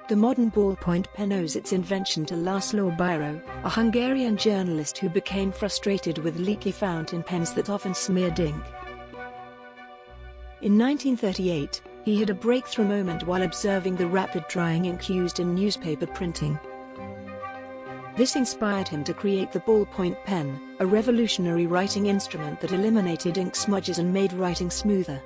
The modern ballpoint pen owes its invention to László Bíró, a Hungarian journalist who became frustrated with leaky fountain pens that often smeared ink. In 1938, he had a breakthrough moment while observing the rapid drying ink used in newspaper printing. This inspired him to create the ballpoint pen, a revolutionary writing instrument that eliminated ink smudges and made writing smoother.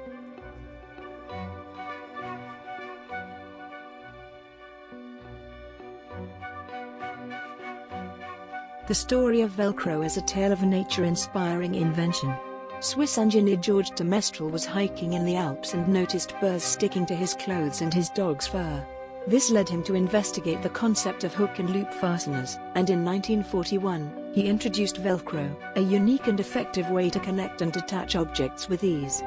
The story of Velcro is a tale of a nature-inspiring invention. Swiss engineer Georges de Mestral was hiking in the Alps and noticed burrs sticking to his clothes and his dog's fur. This led him to investigate the concept of hook and loop fasteners, and in 1941, he introduced Velcro, a unique and effective way to connect and detach objects with ease.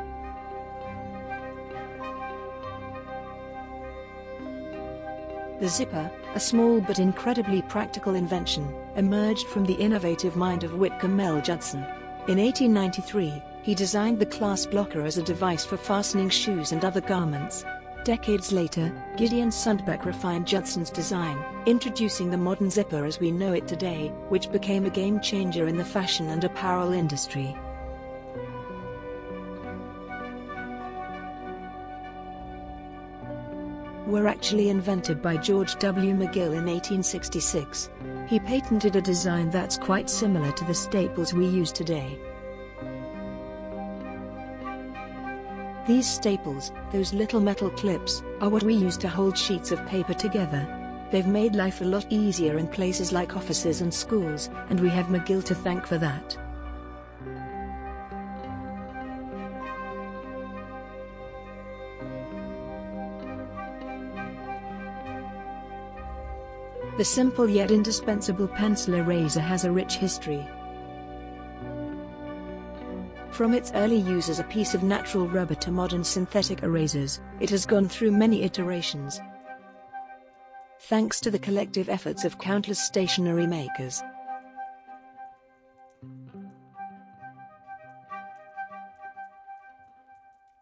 The zipper, a small but incredibly practical invention, emerged from the innovative mind of Whitcomb L. Judson. In 1893, he designed the clasp locker as a device for fastening shoes and other garments. Decades later, Gideon Sundbeck refined Judson's design, introducing the modern zipper as we know it today, which became a game-changer in the fashion and apparel industry. Were actually invented by George W. McGill in 1866. He patented a design that's quite similar to the staples we use today. These staples, those little metal clips, are what we use to hold sheets of paper together. They've made life a lot easier in places like offices and schools, and we have McGill to thank for that. The simple yet indispensable pencil eraser has a rich history. From its early use as a piece of natural rubber to modern synthetic erasers, it has gone through many iterations. Thanks to the collective efforts of countless stationery makers,